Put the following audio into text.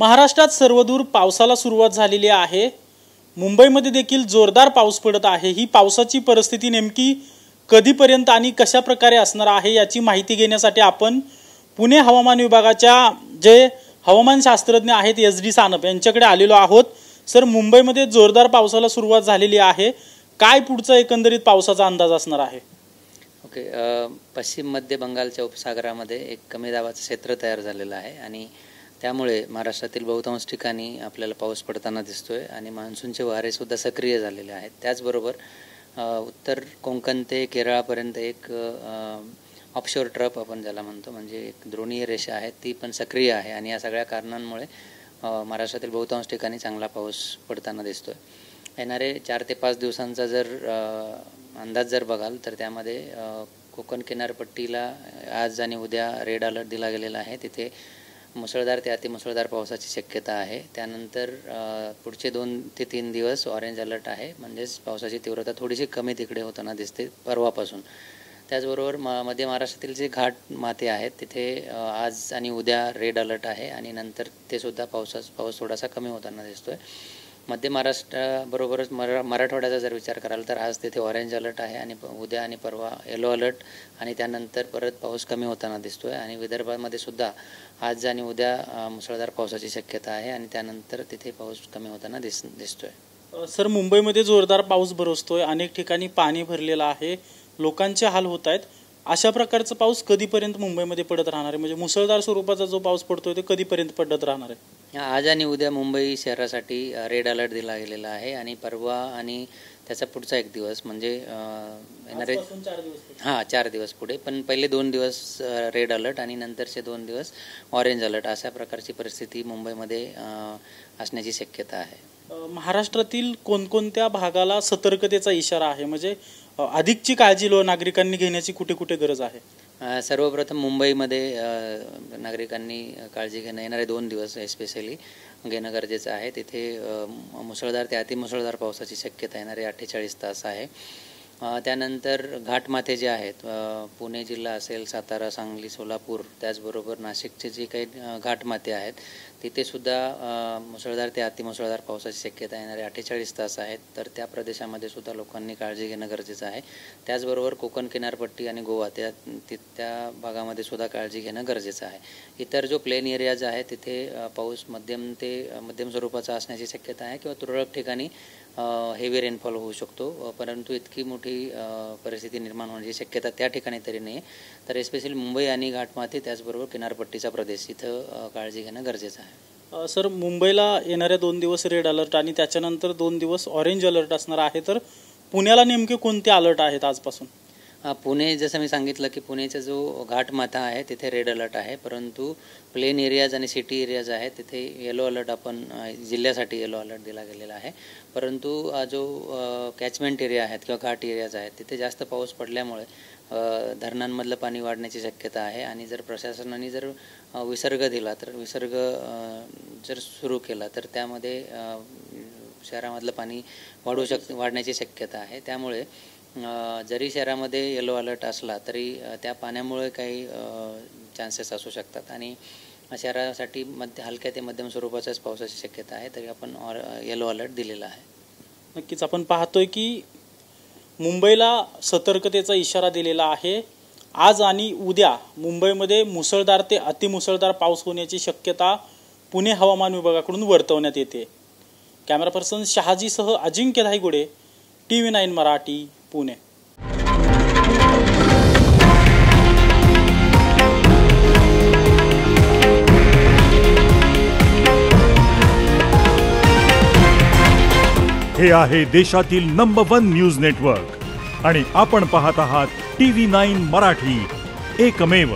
महाराष्ट्रात सर्वदूर पावसाला सुरुवात झालेली आहे। मुंबईमध्ये देखील जोरदार पाऊस पडत आहे। ही पावसाची परिस्थिती नेमकी कधीपर्यंत आणि कशा प्रकारे असणार आहे याची माहिती घेण्यासाठी आपण पुणे हवामान विभागाच्या जे हवामान शास्त्रज्ञ आहेत SD सानप यांच्याकडे आलेलो आहोत। सर, मुंबईमध्ये जोरदार पावसाला सुरुवात झालेली आहे। काय पुढचा एकंदरीत पावसाचा अंदाज असणार आहे? ओके, पश्चिम मध्य बंगालच्या उपसागरामध्ये एक कमी दाबाचं क्षेत्र तयार झालेलं आहे आणि त्यामुळे महाराष्ट्रातील बहुतांश ठिकाणी आपल्याला पाऊस पडताना दिसतोय आणि मान्सूनचे वारे सुद्धा सक्रिय झालेले आहेत। त्याचबरोबर उत्तर कोकण ते केरळापर्यंत एक ऑफशोर ट्रफ आपण ज्याला म्हणतो, म्हणजे एक द्रोणीय रेषा आहे, ती पण सक्रिय आहे आणि या सगळ्या कारणांमुळे महाराष्ट्रातील बहुतांश ठिकाणी चांगला पाऊस पडताना दिसतोय। येणारे 4 ते 5 दिवसांचा जर अंदाज जर बघाल तर त्यामध्ये कोकण किनारपट्टीला आज आणि उद्या रेड अलर्ट दिला गेलेला आहे। तिथे मुसळधार ते अतिमुसळधार पावसाची शक्यता आहे। त्यानंतर पुढचे 2 ते 3 दिवस ऑरेंज अलर्ट आहे, म्हणजेच पावसाची तीव्रता थोडीशी कमी तिकडे होताना दिसते परवापासून। त्याचबरोबर मध्य महाराष्ट्रातील जे घाट माथे आहेत तिथे आज आणि उद्या रेड अलर्ट आहे आणि नंतर ते सुद्धा पाऊस थोडासा कमी होताना दिसतोय। मध्य महाराष्ट्राबरोबरच मराठवाड्याचा जर विचार कराल तर आज तिथे ऑरेंज अलर्ट आहे आणि उद्या आणि परवा येलो अलर्ट आणि त्यानंतर परत पाऊस कमी होताना दिसतोय आणि विदर्भामध्ये सुद्धा आज आणि उद्या मुसळधार पावसाची शक्यता आहे आणि त्यानंतर तिथे पाऊस कमी होताना दिसतोय। सर, मुंबईमध्ये जोरदार पाऊस बरसतोय, अनेक ठिकाणी पाणी भरलेलं आहे, लोकांचे हाल होत आहेत। अशा प्रकारचा पाऊस कधीपर्यंत मुंबईमध्ये पडत राहणार आहे? म्हणजे मुसळधार स्वरूपाचा जो पाऊस पडतोय तो कधीपर्यंत पडत राहणार आहे? आज आणि उद्या मुंबई शहरासाठी रेड अलर्ट दिला गेलेला आहे आणि परवा आणि त्याचा पुढचा 1 दिवस म्हणजे येणारे 4 दिवस पुढे, पण पहिले 2 दिवस रेड अलर्ट आणि नंतरचे 2 दिवस ऑरेंज अलर्ट, अशा प्रकारची परिस्थिती मुंबईमध्ये असण्याची शक्यता आहे। महाराष्ट्रातील कोणकोणत्या भागाला सतर्कतेचा इशारा आहे? म्हणजे अधिकची काळजी नागरिकांनी घेण्याची कुठे कुठे गरज आहे? सर्वप्रथम मुंबईमध्ये नागरिकांनी काळजी घेणं येणारे 2 दिवस स्पेशली घेणं गरजेचं आहे। तिथे मुसळधार ते अतिमुसळधार पावसाची शक्यता येणारे 48 तास आहे। त्यानंतर घाटमाथे जे आहेत, पुणे जिल्हा असेल, सातारा, सांगली, सोलापूर, त्याचबरोबर नाशिकचे जे काही घाटमाथे आहेत तिथे सुद्धा मुसळधार ते अतिमुसळधार पावसाची शक्यता येणारे 48 तास आहेत। तर त्या प्रदेशामध्ये सुद्धा लोकांनी काळजी घेणं गरजेचं आहे। त्याचबरोबर कोकण किनारपट्टी आणि गोवा त्या भागामध्ये सुद्धा काळजी घेणं गरजेचं आहे। इतर जो प्लेन एरियाज आहे तिथे पाऊस मध्यम स्वरूपाचा असण्याची शक्यता आहे किंवा तुरळक ठिकाणी हेवी रेनफॉल होऊ शकतो, परंतु इतकी मोठी परिस्थिती निर्माण होण्याची शक्यता त्या ठिकाणी तरी नाही। तर स्पेशली मुंबई आणि घाटमाथे त्याचबरोबर किनारपट्टीचा प्रदेश इथं काळजी घेणं गरजेचं आहे। सर, मुंबईला येणाऱ्या 2 दिवस रेड अलर्ट आणि त्याच्यानंतर 2 दिवस ऑरेंज अलर्ट असणार आहे, तर पुण्याला नेमके कोणते अलर्ट आहेत आजपासून? पुणे, जसं मी सांगितलं की पुणेचा जो घाटमाथा आहे तिथे रेड अलर्ट आहे, परंतु प्लेन एरियाज आणि सिटी एरियाज आहेत तिथे येलो अलर्ट आपण जिल्ह्यासाठी येलो अलर्ट दिला गेलेला आहे। परंतु जो कॅचमेंट एरिया आहेत किंवा घाट एरियाज आहेत तिथे जास्त पाऊस पडल्यामुळे धरणांमधलं पाणी वाढण्याची शक्यता आहे आणि जर प्रशासनाने जर विसर्ग दिला तर विसर्ग जर सुरू केला तर त्यामध्ये शहरामधलं पाणी वाढण्याची शक्यता आहे। त्यामुळे जरी शहरामध्ये येलो अलर्ट असला तरी त्या पाण्यामुळे काही चान्सेस असू शकतात आणि शहरासाठी हलक्या ते मध्यम स्वरूपाच्याच पावसाची शक्यता आहे, तरी आपण येलो अलर्ट दिलेला आहे। नक्कीच आपण पाहतोय की मुंबईला सतर्कतेचा इशारा दिलेला आहे। आज आणि उद्या मुंबईमध्ये मुसळधार ते अतिमुसळधार पाऊस होण्याची शक्यता पुणे हवामान विभागाकडून वर्तवण्यात येते। कॅमेरा पर्सन शहाजीसह अजिंक्य धायगुडे, TV9 मराठी, पुणे। हे आहे देशातील नंबर 1 न्यूज नेटवर्क आणि आपण पाहत आहात TV9 मराठी, एकमेव।